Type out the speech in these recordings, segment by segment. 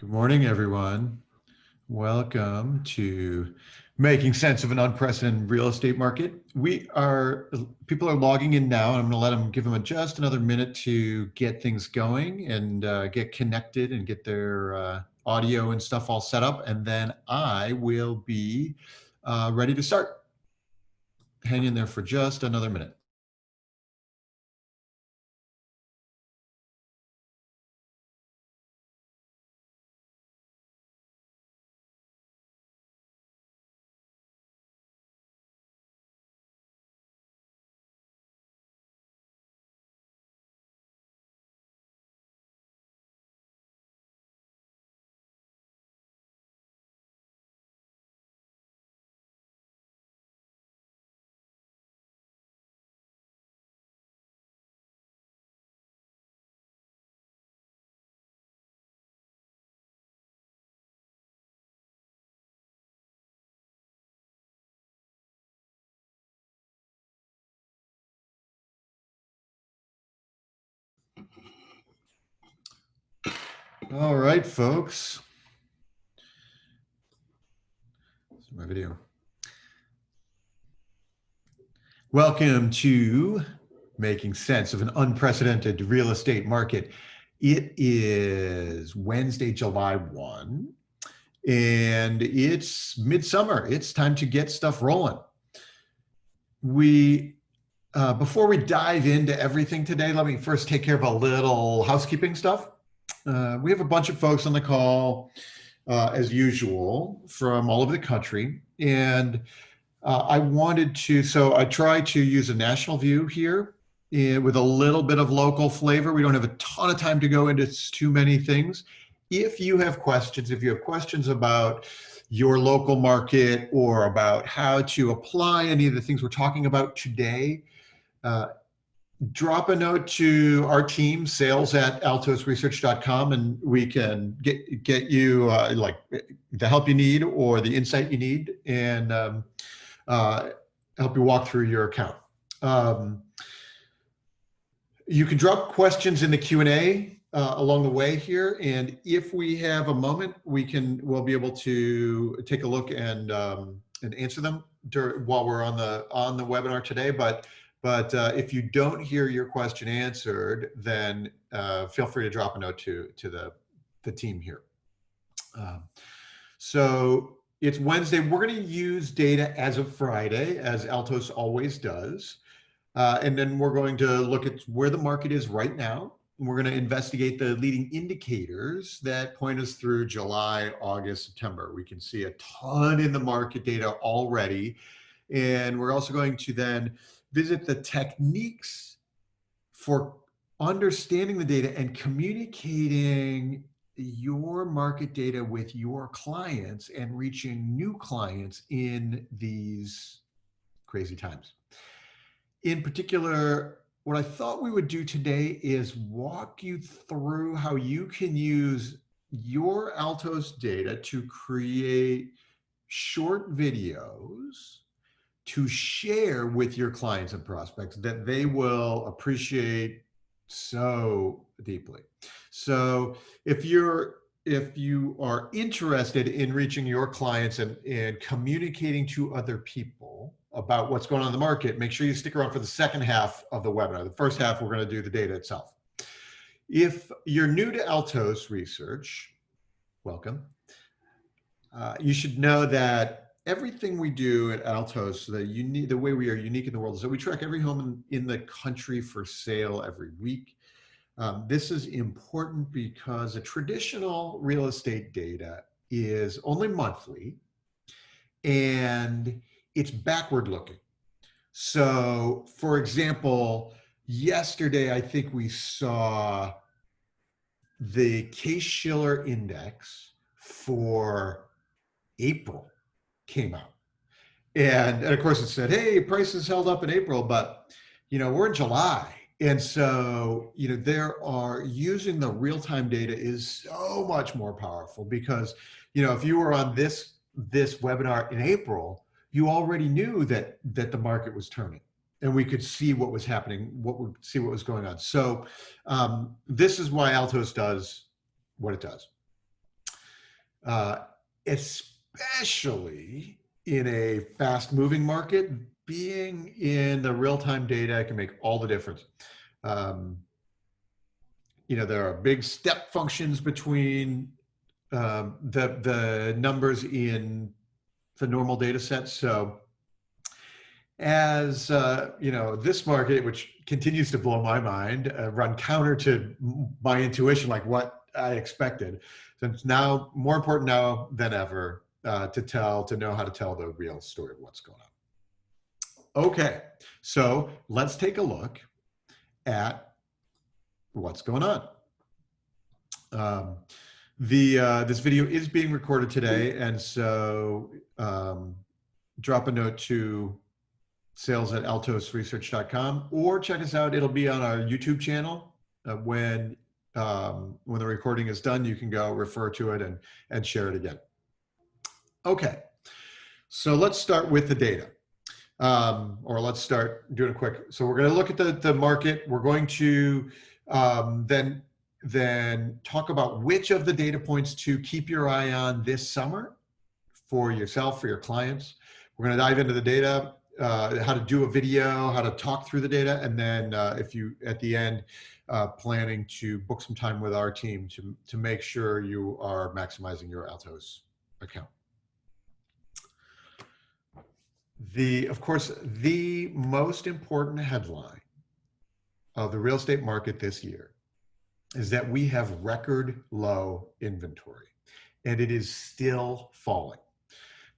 Good morning, everyone. Welcome to Making Sense of an Unprecedented Real Estate Market. People are logging in now, and I'm going to give them just another minute to get things going and get connected and get their audio and stuff all set up. And then I will be ready to start. Hang in there for just another minute. All right, folks. This is my video. Welcome to Making Sense of an Unprecedented Real Estate Market. It is Wednesday, July 1, and it's midsummer. It's time to get stuff rolling. Before we dive into everything today, let me first take care of a little housekeeping stuff. We have a bunch of folks on the call, as usual, from all over the country, and I try to use a national view here with a little bit of local flavor. We don't have a ton of time to go into too many things. If you have questions about your local market or about how to apply any of the things we're talking about today, drop a note to our team, sales@altosresearch.com, and we can get you the help you need or the insight you need, and help you walk through your account. You can drop questions in the Q&A along the way here, and if we have a moment, we'll be able to take a look and answer them while we're on the webinar today. But if you don't hear your question answered, then feel free to drop a note to the team here. So it's Wednesday. We're going to use data as of Friday, as Altos always does. And then we're going to look at where the market is right now. And we're going to investigate the leading indicators that point us through July, August, September. We can see a ton in the market data already. And we're also going to then visit the techniques for understanding the data and communicating your market data with your clients and reaching new clients in these crazy times. In particular, what I thought we would do today is walk you through how you can use your Altos data to create short videos to share with your clients and prospects that they will appreciate so deeply. So if you are interested in reaching your clients and communicating to other people about what's going on in the market, make sure you stick around for the second half of the webinar. The first half, we're going to do the data itself. If you're new to Altos Research, welcome. You should know that everything we do at Altos, the way we are unique in the world, is that we track every home in the country for sale every week. This is important because a traditional real estate data is only monthly and it's backward looking. So, for example, yesterday, I think we saw the Case-Shiller index for April came out. And of course it said, hey, prices held up in April, but we're in July. And so, using the real-time data is so much more powerful because, if you were on this webinar in April, you already knew that the market was turning and we could see what was happening, what was going on. So this is why Altos does what it does. uh, especially in a fast moving market. Being in the real-time data can make all the difference. Um, there are big step functions between the numbers in the normal data set. So as this market, which continues to blow my mind, run counter to my intuition, like what I expected. So it's now more important now than ever to know how to tell the real story of what's going on. Okay, so let's take a look at what's going on. This video is being recorded today, and so drop a note to sales@altosresearch.com, or check us out. It'll be on our YouTube channel. When the recording is done, you can go refer to it and share it again. Okay, so let's start with the data. Or let's start doing a quick. So we're going to look at the market. We're going to then talk about which of the data points to keep your eye on this summer for yourself, for your clients. We're going to dive into the data, how to do a video, how to talk through the data, and then if you, at the end, planning to book some time with our team to make sure you are maximizing your Altos account. Of course, the most important headline of the real estate market this year is that we have record low inventory, and it is still falling.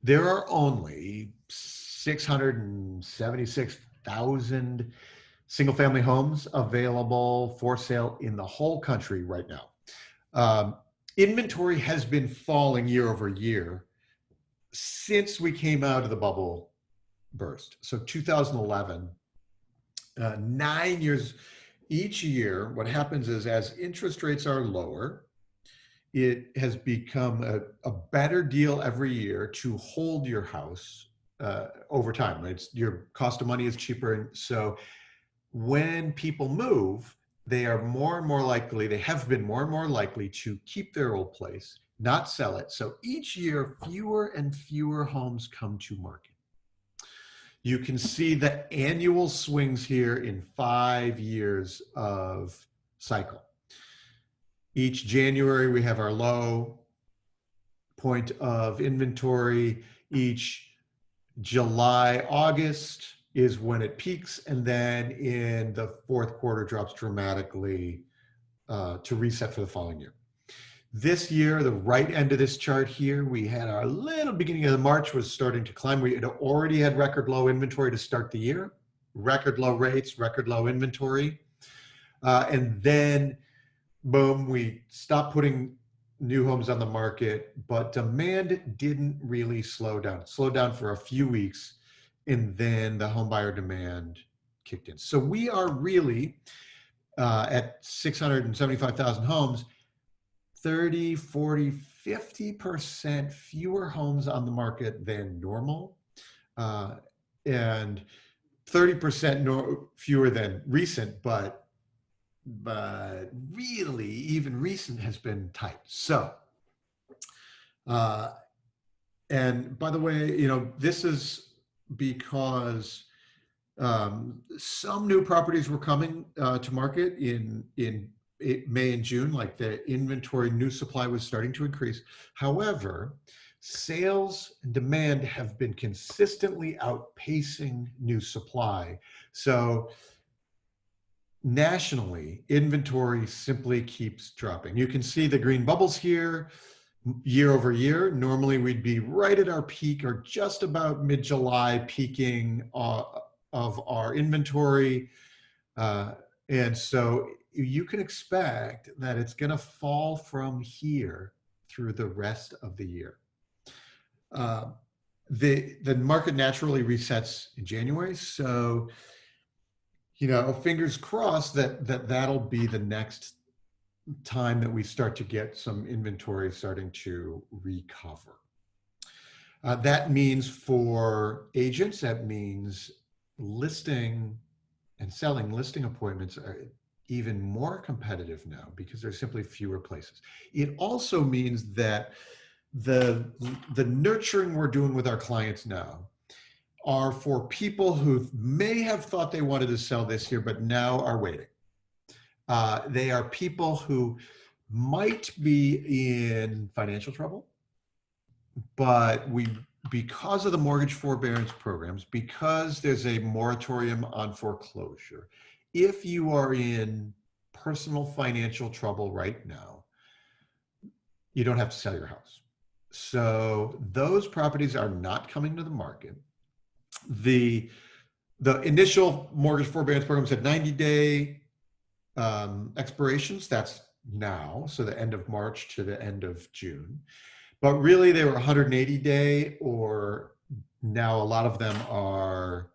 There are only 676,000 single-family homes available for sale in the whole country right now. Inventory has been falling year over year since we came out of the bubble burst. So 2011, 9 years. Each year, what happens is as interest rates are lower, it has become a better deal every year to hold your house over time. Your cost of money is cheaper. And so when people move, they have been more and more likely to keep their old place, not sell it. So each year, fewer and fewer homes come to market. You can see the annual swings here in 5 years of cycle. Each January, we have our low point of inventory. Each July, August is when it peaks, and then in the fourth quarter drops dramatically to reset for the following year. This year, the right end of this chart here, we had our little beginning of the March was starting to climb. We had already had record low inventory to start the year, record low rates, record low inventory. And then, boom, we stopped putting new homes on the market, but demand didn't really slow down. It slowed down for a few weeks, and then the home buyer demand kicked in. So we are really at 675,000 homes, 30, 40, 50% fewer homes on the market than normal, and 30% fewer than recent, but really even recent has been tight. So, and by the way, this is because some new properties were coming to market in May and June, like the inventory new supply was starting to increase. However, sales and demand have been consistently outpacing new supply. So nationally, inventory simply keeps dropping. You can see the green bubbles here year over year. Normally we'd be right at our peak or just about mid-July peaking of our inventory. And so you can expect that it's going to fall from here through the rest of the year. The market naturally resets in January. So, fingers crossed that'll be the next time that we start to get some inventory starting to recover. That means for agents, that means listing and selling listing appointments are even more competitive now because there's simply fewer places. It also means that the the nurturing we're doing with our clients now are for people who may have thought they wanted to sell this year, but now are waiting. They are people who might be in financial trouble, but because of the mortgage forbearance programs, because there's a moratorium on foreclosure, if you are in personal financial trouble right now, you don't have to sell your house. So those properties are not coming to the market. The initial mortgage forbearance program said 90-day expirations. That's now, so the end of March to the end of June. But really, they were 180-day, or now a lot of them are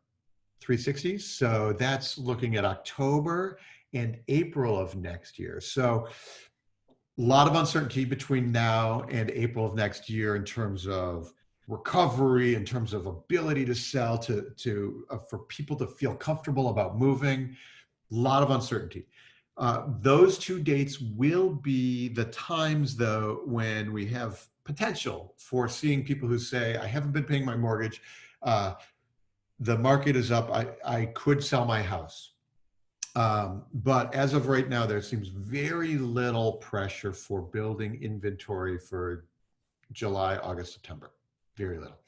360s. So that's looking at October and April of next year. So a lot of uncertainty between now and April of next year in terms of recovery, in terms of ability to sell, for people to feel comfortable about moving. A lot of uncertainty. Those two dates will be the times, though, when we have potential for seeing people who say, I haven't been paying my mortgage. The market is up. I could sell my house. But as of right now, there seems very little pressure for building inventory for July, August, September. Very little.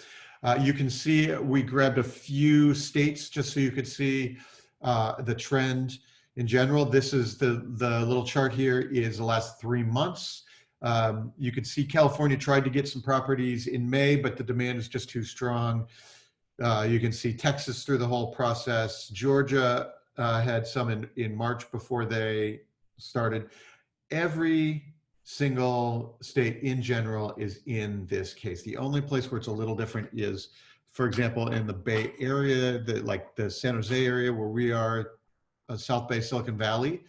You can see we grabbed a few states just so you could see the trend in general. This is the little chart here is the last 3 months. You can see California tried to get some properties in May, but the demand is just too strong. You can see Texas through the whole process. Georgia had some in March before they started. Every single state in general is in this case. The only place where it's a little different is, for example, in the Bay Area, like the San Jose area where we are, South Bay, Silicon Valley.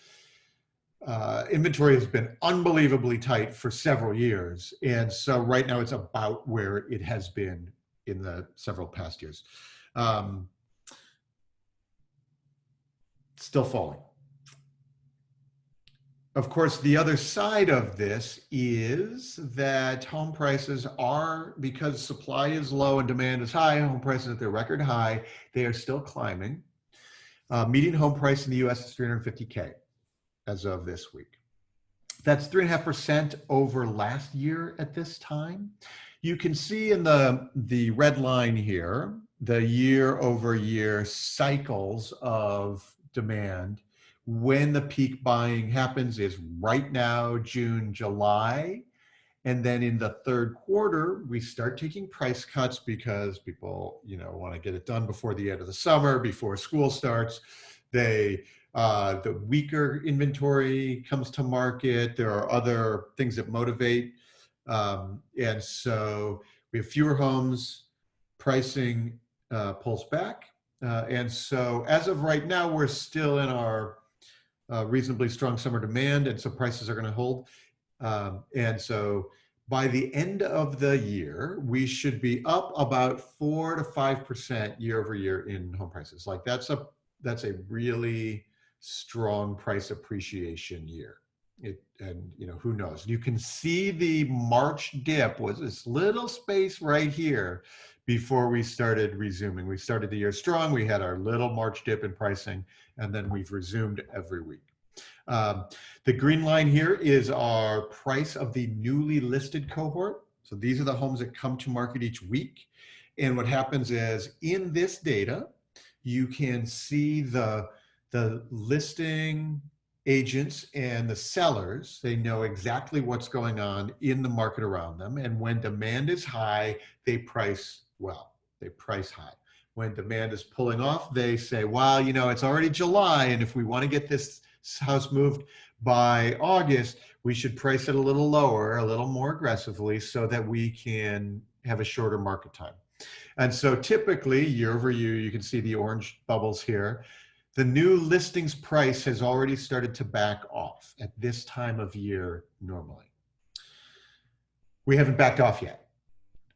Inventory has been unbelievably tight for several years. And so right now it's about where it has been in the several past years. Still falling. Of course, the other side of this is that home prices are, because supply is low and demand is high, home prices at their record high, they are still climbing. Median home price in the US is $350K as of this week. That's 3.5% over last year at this time. You can see in the red line here, the year over year cycles of demand. When the peak buying happens is right now, June, July. And then in the third quarter, we start taking price cuts because people, want to get it done before the end of the summer, before school starts. The weaker inventory comes to market. There are other things that motivate. And so we have fewer homes, pricing pulls back. And so as of right now, we're still in our reasonably strong summer demand, and so prices are going to hold. And so by the end of the year, we should be up about 4 to 5% year over year in home prices. Like that's a really strong price appreciation year. And who knows? You can see the March dip was this little space right here before we started resuming. We started the year strong. We had our little March dip in pricing, and then we've resumed every week. The green line here is our price of the newly listed cohort. So these are the homes that come to market each week. And what happens is in this data, you can see the listing agents and the sellers. They know exactly what's going on in the market around them. And when demand is high, they price well. They price high. When demand is pulling off, they say, well, it's already July, and if we want to get this house moved by August, we should price it a little lower, a little more aggressively, so that we can have a shorter market time. And so typically, year over year, you can see the orange bubbles here. The new listings price has already started to back off at this time of year normally. We haven't backed off yet.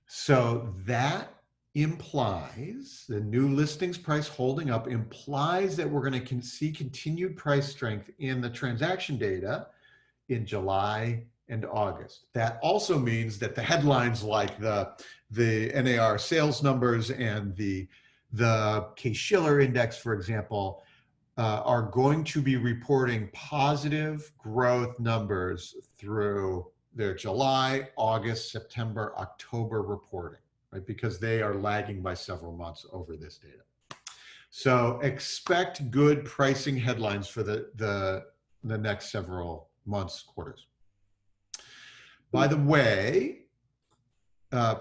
So that implies the new listings price holding up implies that we're going to see continued price strength in the transaction data in July and August. That also means that the headlines like the NAR sales numbers and the Case-Shiller index, for example, are going to be reporting positive growth numbers through their July, August, September, October reporting, right? Because they are lagging by several months over this data. So expect good pricing headlines for the next several months, quarters. By the way,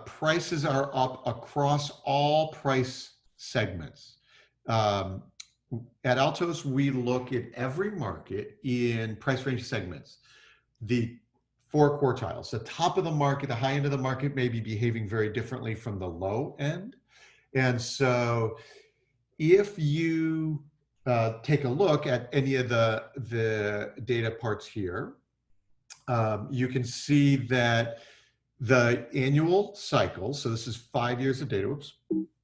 prices are up across all price segments. At Altos, we look at every market in price range segments. The 4 quartiles, the top of the market, the high end of the market may be behaving very differently from the low end. And so if you take a look at any of the data parts here, you can see that the annual cycle, so this is 5 years of data,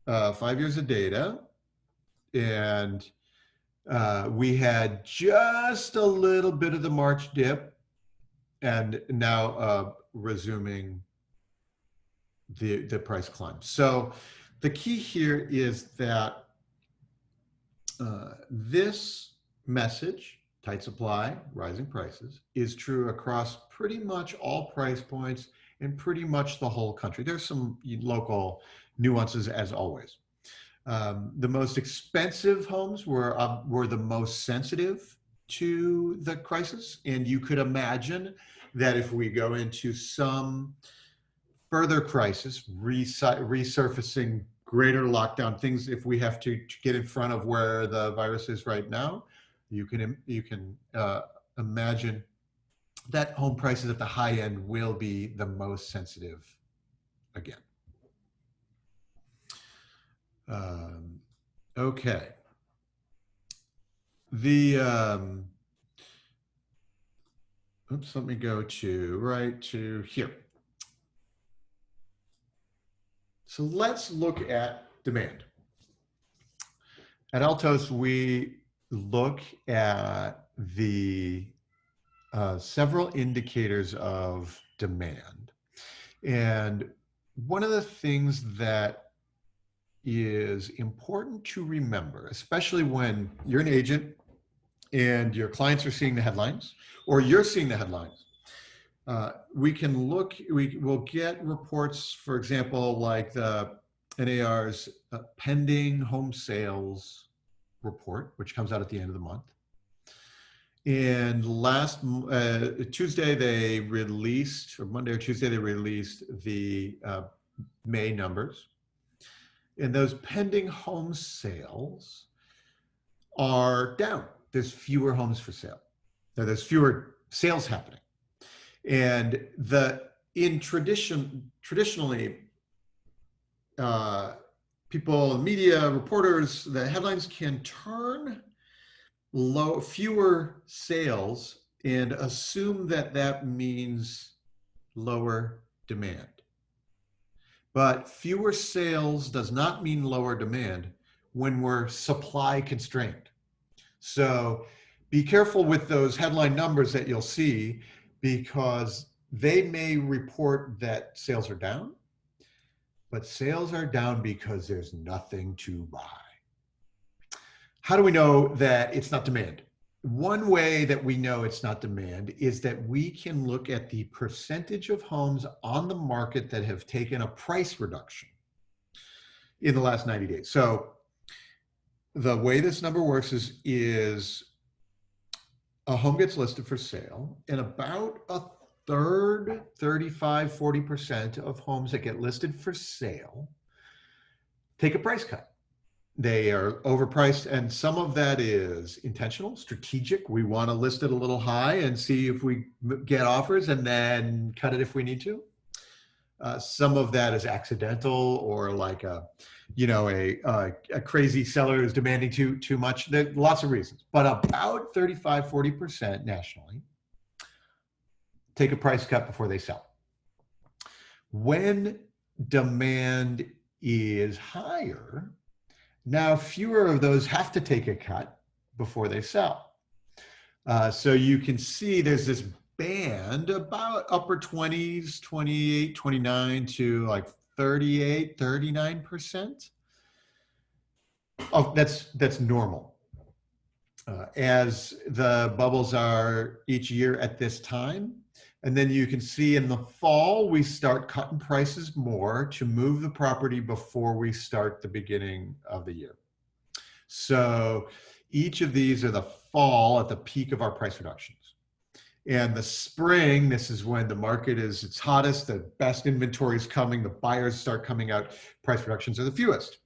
5 years of data, and we had just a little bit of the March dip, and now resuming the price climb. So the key here is that this message, tight supply, rising prices, is true across pretty much all price points and pretty much the whole country. There's some local nuances as always. The most expensive homes were the most sensitive to the crisis. And you could imagine that if we go into some further crisis, resurfacing, greater lockdown, things, if we have to get in front of where the virus is right now, you can imagine that home prices at the high end will be the most sensitive again. Okay. Oops, let me go to here. So let's look at demand. At Altos, we look at the several indicators of demand. And one of the things that is important to remember, especially when you're an agent and your clients are seeing the headlines, or you're seeing the headlines, we will get reports, for example, like the NAR's pending home sales report, which comes out at the end of the month. And last Tuesday, they released, or Monday or Tuesday, they released the May numbers. And those pending home sales are down. There's fewer homes for sale. There's fewer sales happening. And traditionally, people, media, reporters, the headlines can turn fewer sales and assume that that means lower demand. But fewer sales does not mean lower demand when we're supply constrained. So be careful with those headline numbers that you'll see, because they may report that sales are down, but sales are down because there's nothing to buy. How do we know that it's not demand? One way that we know it's not demand is that we can look at the percentage of homes on the market that have taken a price reduction in the last 90 days. So the way this number works is a home gets listed for sale, and about a third, 35, 40% of homes that get listed for sale take a price cut. They are overpriced, and some of that is intentional, strategic. We want to list it a little high and see if we get offers and then cut it if we need to. Some of that is accidental, or like a crazy seller is demanding too much. There are lots of reasons, but about 35, 40% nationally take a price cut before they sell. When demand is higher, now fewer of those have to take a cut before they sell. So you can see there's this band about upper 20s, 28, 29 to like 38, 39%. Oh, that's normal. As the bubbles are each year at this time. And then you can see in the fall, we start cutting prices more to move the property before we start the beginning of the year. So each of these are the fall at the peak of our price reductions. And the spring, this is when the market is its hottest, the best inventory is coming, the buyers start coming out, price reductions are the fewest.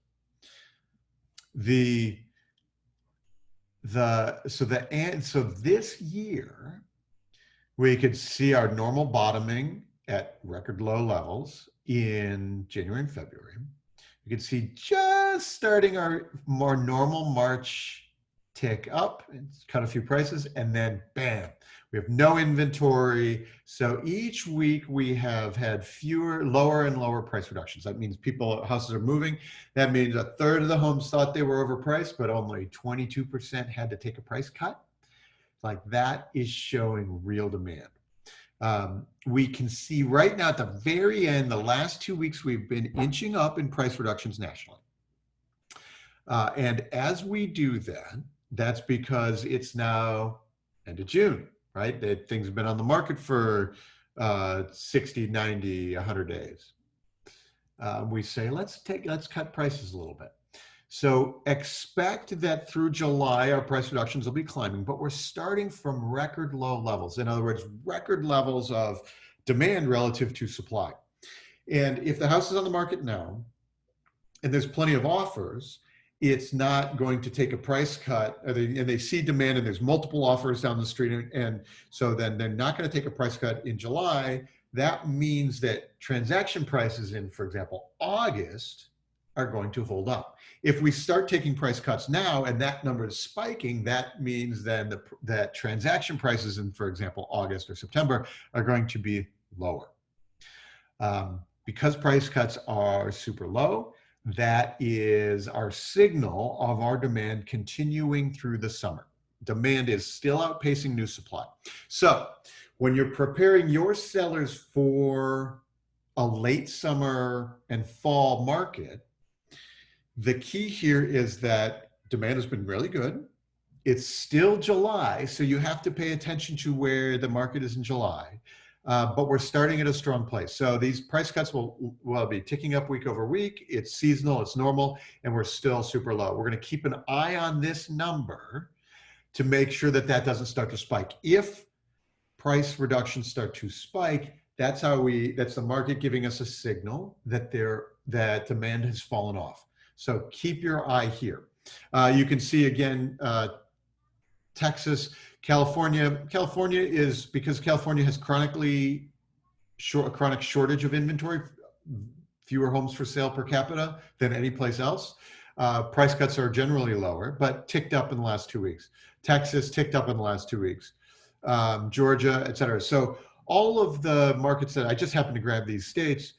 So this year, we could see our normal bottoming at record low levels in January and February. You can see just starting our more normal March tick up, it's cut a few prices, and then bam, we have no inventory. So each week we have had fewer, lower and lower price reductions. That means houses are moving. That means a third of the homes thought they were overpriced, but only 22% had to take a price cut. Like that is showing real demand. We can see right now at the very end, the last 2 weeks, we've been inching up in price reductions nationally. And as we do that, that's because it's now end of June, right? That things have been on the market for 60, 90, 100 days. We say, let's cut prices a little bit. So expect that through July, our price reductions will be climbing, but we're starting from record low levels. In other words, record levels of demand relative to supply. And if the house is on the market now, and there's plenty of offers, it's not going to take a price cut, and they see demand and there's multiple offers down the street. And so then they're not going to take a price cut in July. That means that transaction prices in, for example, August are going to hold up. If we start taking price cuts now and that number is spiking, that means then that transaction prices in, for example, August or September are going to be lower. Because price cuts are super low, that is our signal of our demand continuing through the summer. Demand is still outpacing new supply. So when you're preparing your sellers for a late summer and fall market, the key here is that demand has been really good. It's still July, so you have to pay attention to where the market is in July. But we're starting at a strong place. So these price cuts will be ticking up week over week. It's seasonal, it's normal, and we're still super low. We're going to keep an eye on this number to make sure that that doesn't start to spike. If price reductions start to spike, that's the market giving us a signal that demand has fallen off. So keep your eye here. You can see again, Texas, California. California is, because California has a chronic shortage of inventory, fewer homes for sale per capita than any place else. Price cuts are generally lower, but ticked up in the last 2 weeks. Texas ticked up in the last 2 weeks. Georgia, et cetera. So all of the markets that I just happened to grab these states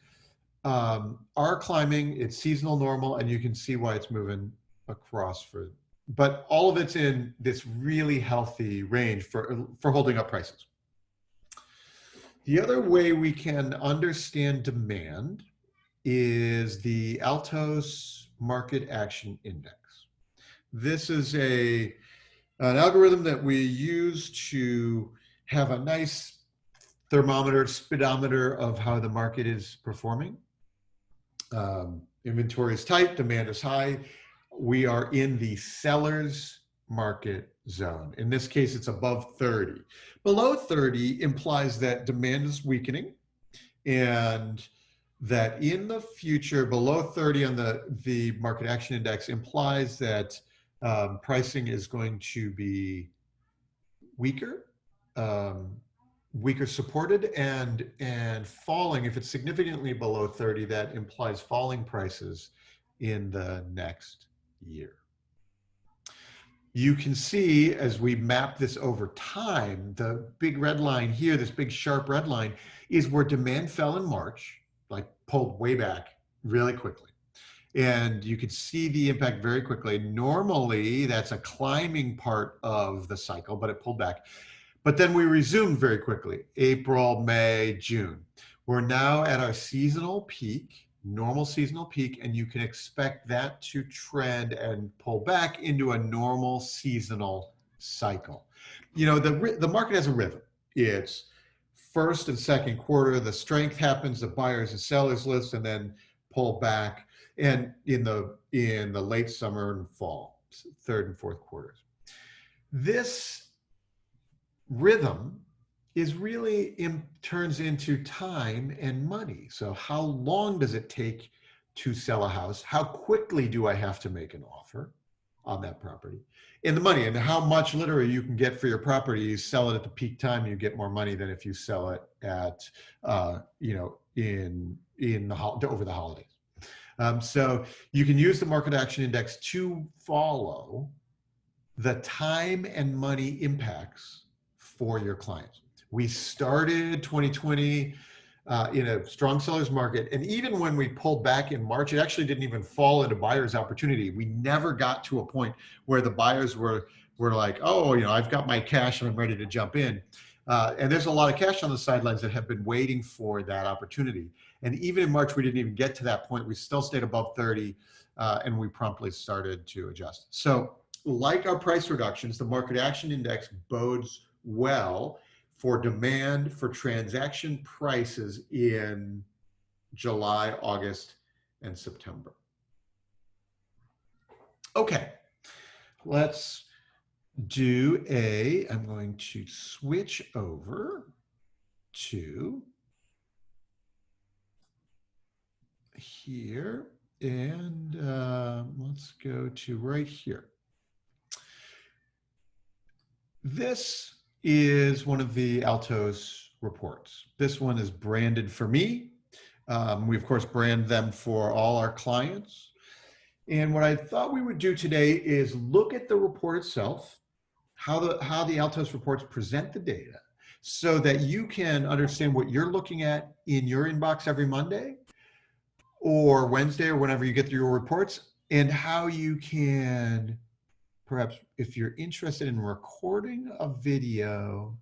are climbing. It's seasonal normal, and you can see why it's moving across but all of it's in this really healthy range for holding up prices. The other way we can understand demand is the Altos Market Action Index. This is an algorithm that we use to have a nice thermometer, speedometer of how the market is performing. Inventory is tight, demand is high. We are in the seller's market zone. In this case, it's above 30. Below 30 implies that demand is weakening, and that in the future, below 30 on the market action index implies that pricing is going to be weaker, weaker supported, and falling. If it's significantly below 30, that implies falling prices in the next year. You can see as we map this over time, the big red line here, this big sharp red line, is where demand fell in March, like pulled way back really quickly. And you could see the impact very quickly. Normally, that's a climbing part of the cycle, but it pulled back. But then we resumed very quickly, April, May, June. We're now at our seasonal peak, normal seasonal peak, and you can expect that to trend and pull back into a normal seasonal cycle. You know, the market has a rhythm. It's first and second quarter, the strength happens, the buyers and sellers list, and then pull back. And in the late summer and fall, third and fourth quarters. This rhythm is really turns into time and money. So how long does it take to sell a house? How quickly do I have to make an offer on that property? And the money, and how much literally you can get for your property. You sell it at the peak time, you get more money than if you sell it at in the over the holidays. So you can use the market action index to follow the time and money impacts for your clients. We started 2020 in a strong seller's market. And even when we pulled back in March, it actually didn't even fall into buyer's opportunity. We never got to a point where the buyers were like, oh, I've got my cash and I'm ready to jump in. And there's a lot of cash on the sidelines that have been waiting for that opportunity. And even in March, we didn't even get to that point. We still stayed above 30 and we promptly started to adjust. So like our price reductions, the market action index bodes well for demand for transaction prices in July, August, and September. Okay, let's do I'm going to switch over to here and let's go to right here. This is one of the Altos reports. This one is branded for me. We of course brand them for all our clients. And what I thought we would do today is look at the report itself, how the Altos reports present the data, so that you can understand what you're looking at in your inbox every Monday or Wednesday or whenever you get your reports, and how you can perhaps, if you're interested in recording a video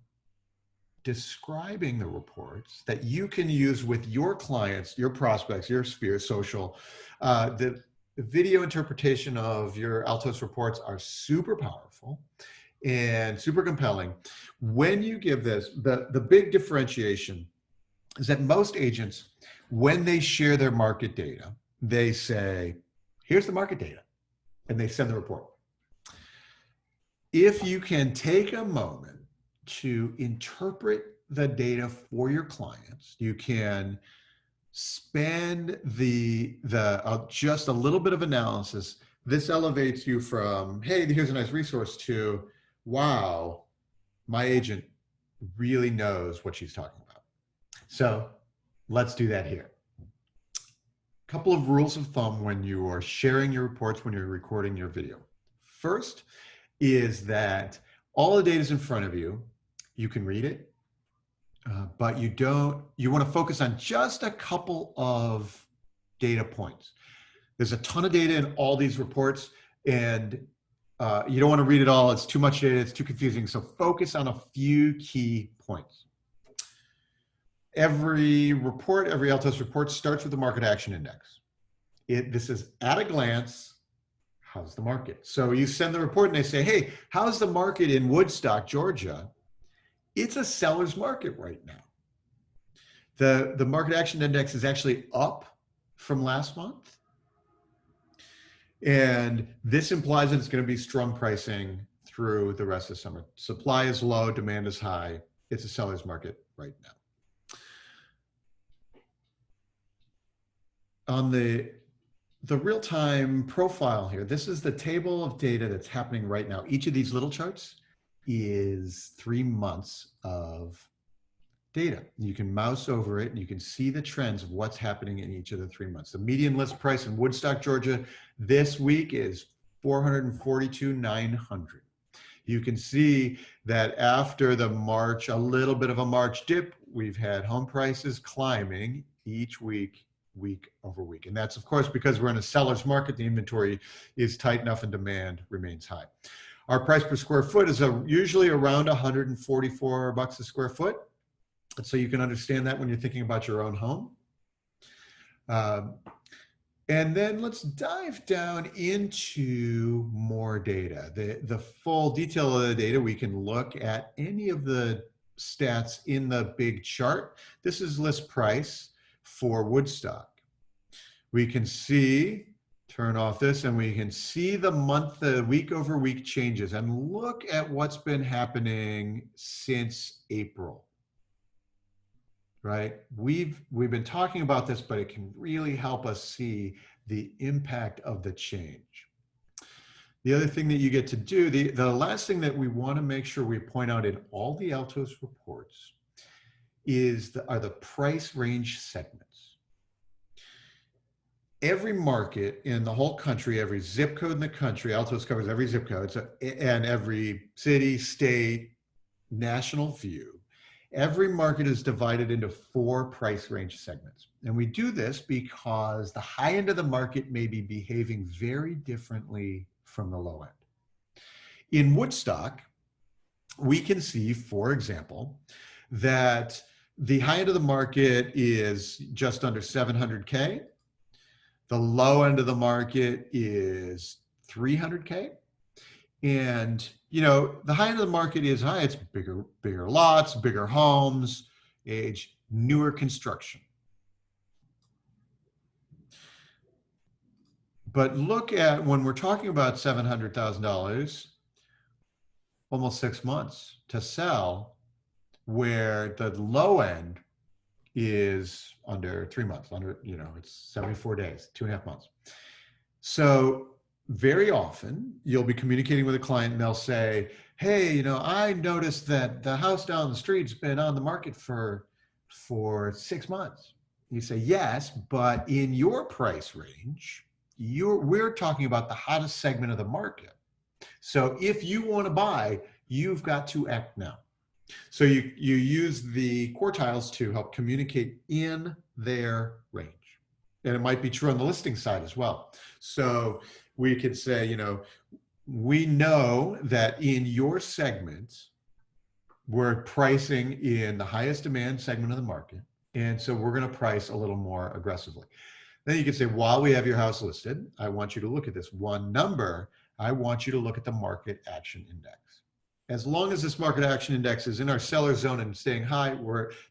describing the reports that you can use with your clients, your prospects, your sphere, social, the video interpretation of your Altos reports are super powerful and super compelling. When you give this, the big differentiation is that most agents, when they share their market data, they say, here's the market data, and they send the report. If you can take a moment to interpret the data for your clients, you can spend just a little bit of analysis. This elevates you from, hey, here's a nice resource, to, wow, my agent really knows what she's talking about. So let's do that here. A couple of rules of thumb when you are sharing your reports, when you're recording your video. First is that all the data is in front of you. You can read it, but you want to focus on just a couple of data points. There's a ton of data in all these reports, and you don't want to read it all. It's too much data, it's too confusing. So focus on a few key points. Every report, every Altos report starts with the market action index. This is at a glance, how's the market? So you send the report and they say, hey, how's the market in Woodstock, Georgia? It's a seller's market right now. The market action index is actually up from last month. And this implies that it's going to be strong pricing through the rest of the summer. Supply is low, demand is high. It's a seller's market right now. On the real-time profile here, this is the table of data that's happening right now. Each of these little charts is 3 months of data. You can mouse over it and you can see the trends of what's happening in each of the 3 months. The median list price in Woodstock, Georgia this week is $442,900. You can see that after the March, a little bit of a March dip, we've had home prices climbing each week over week. And that's of course because we're in a seller's market, the inventory is tight enough and demand remains high. Our price per square foot is usually around $144 a square foot. And so you can understand that when you're thinking about your own home. And then let's dive down into more data. The full detail of the data, we can look at any of the stats in the big chart. This is list price for Woodstock. We can see, turn off this, and we can see the week over week changes and look at what's been happening since April. Right? We've been talking about this, but it can really help us see the impact of the change. The other thing that you get to do, the last thing that we want to make sure we point out in all the Altos reports are the price range segments. Every market in the whole country, every zip code in the country, Altos covers every zip code, and every city, state, national view. Every market is divided into 4 price range segments. And we do this because the high end of the market may be behaving very differently from the low end. In Woodstock, we can see, for example, that the high end of the market is just under 700K. The low end of the market is 300K. And, you know, the high end of the market is high. It's bigger lots, bigger homes, age, newer construction. But look at when we're talking about $700,000, almost 6 months to sell, where the low end is under 3 months, it's 74 days, 2.5 months. So very often you'll be communicating with a client and they'll say, hey, I noticed that the house down the street's been on the market for 6 months. You say, yes, but in your price range, we're talking about the hottest segment of the market. So if you want to buy, you've got to act now. So you use the quartiles to help communicate in their range. And it might be true on the listing side as well. So we could say, we know that in your segment, we're pricing in the highest demand segment of the market. And so we're going to price a little more aggressively. Then you can say, while we have your house listed, I want you to look at this one number. I want you to look at the market action index. As long as this market action index is in our seller zone and staying high,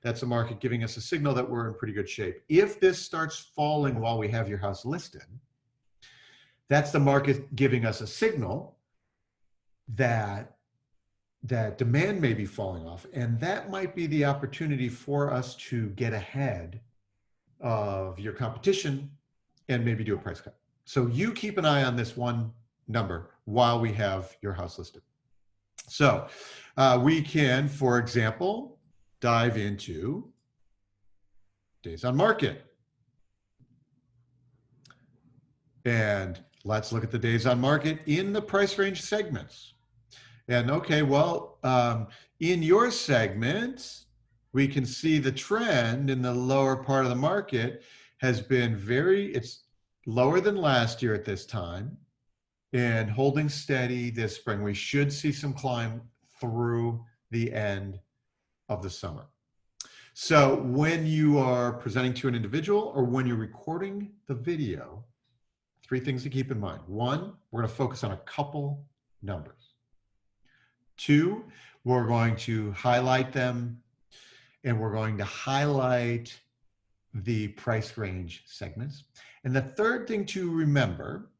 that's the market giving us a signal that we're in pretty good shape. If this starts falling while we have your house listed, that's the market giving us a signal that demand may be falling off. And that might be the opportunity for us to get ahead of your competition and maybe do a price cut. So you keep an eye on this one number while we have your house listed. So we can, for example, dive into days on market. And let's look at the days on market in the price range segments. And okay, well, in your segment, we can see the trend in the lower part of the market has been it's lower than last year at this time and holding steady this spring. We should see some climb through the end of the summer. So when you are presenting to an individual or when you're recording the video, 3 things to keep in mind. 1, we're going to focus on a couple numbers. 2, we're going to highlight them, and we're going to highlight the price range segments. And the third thing to remember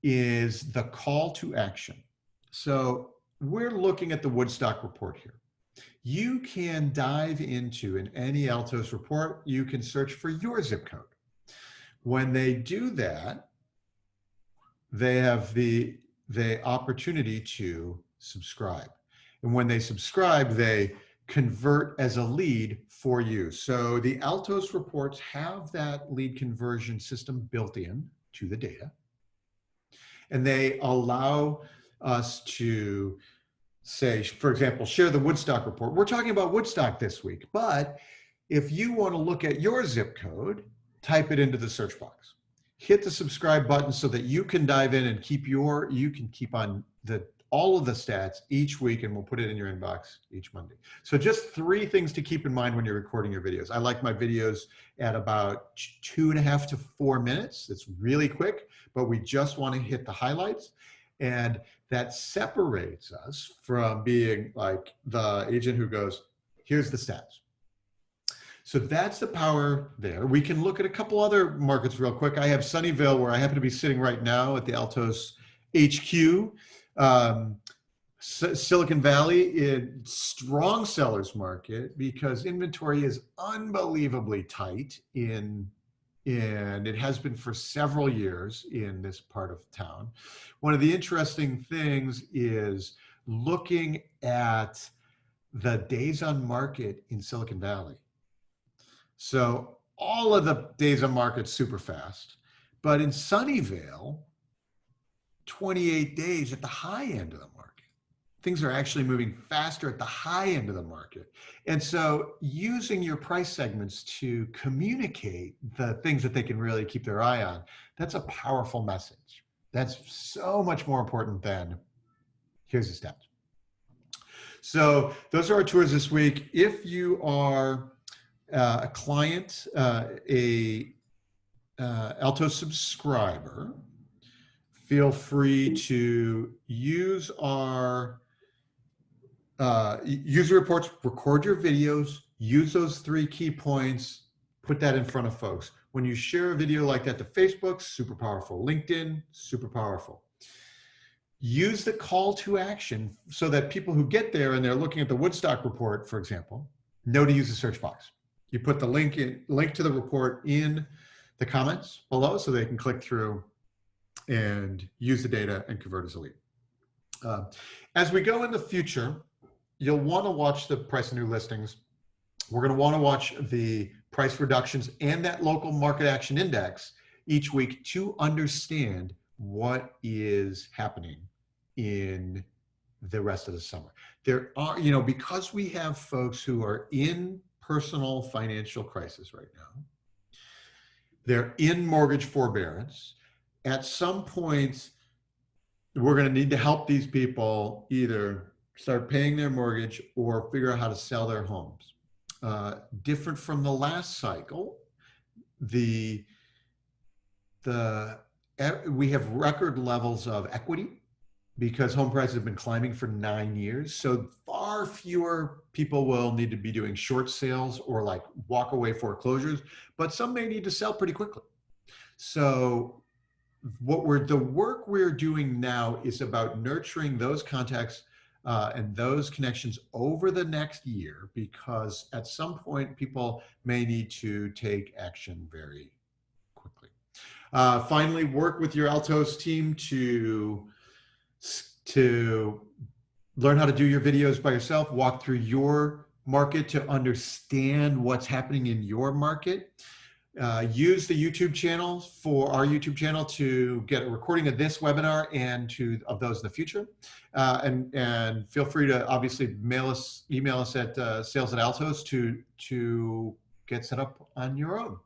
is the call to action. So we're looking at the Woodstock report here. You can dive into, in any Altos report, you can search for your zip code. When they do that, they have the opportunity to subscribe. And when they subscribe, they convert as a lead for you. So the Altos reports have that lead conversion system built in to the data. And they allow us to say, for example, share the Woodstock report. We're talking about Woodstock this week, but if you want to look at your zip code, type it into the search box. Hit the subscribe button so that you can dive in and keep on all of the stats each week, and we'll put it in your inbox each Monday. So just 3 things to keep in mind when you're recording your videos. I like my videos at about 2.5 to 4 minutes. It's really quick, but we just want to hit the highlights. And that separates us from being like the agent who goes, here's the stats. So that's the power there. We can look at a couple other markets real quick. I have Sunnyvale, where I happen to be sitting right now at the Altos HQ. Silicon Valley is strong sellers market because inventory is unbelievably tight and it has been for several years in this part of town. One of the interesting things is looking at the days on market in Silicon Valley. So all of the days on market super fast, but in Sunnyvale, 28 days at the high end of the market. Things are actually moving faster at the high end of the market. And so using your price segments to communicate the things that they can really keep their eye on, that's a powerful message. That's so much more important than here's the stats. So those are our tours this week. If you are a client, Altos subscriber, feel free to use our user reports, record your videos, use those 3 key points, put that in front of folks. When you share a video like that to Facebook, super powerful. LinkedIn, super powerful. Use the call to action so that people who get there and they're looking at the Woodstock report, for example, know to use the search box. You put the link to the report in the comments below so they can click through and use the data and convert as a lead. As we go in the future, you'll want to watch the price of new listings. We're going to want to watch the price reductions and that local market action index each week to understand what is happening in the rest of the summer. There are, because we have folks who are in personal financial crisis right now, they're in mortgage forbearance. At some point, we're going to need to help these people either start paying their mortgage or figure out how to sell their homes. Different from the last cycle, we have record levels of equity because home prices have been climbing for 9 years. So far fewer people will need to be doing short sales or like walk away foreclosures, but some may need to sell pretty quickly. So the work we're doing now is about nurturing those contacts and those connections over the next year, because at some point people may need to take action very quickly. Finally, work with your Altos team to learn how to do your videos by yourself, walk through your market to understand what's happening in your market. Use the YouTube channel for our YouTube channel to get a recording of this webinar and of those in the future. And feel free to obviously email us at sales@altos to get set up on your own.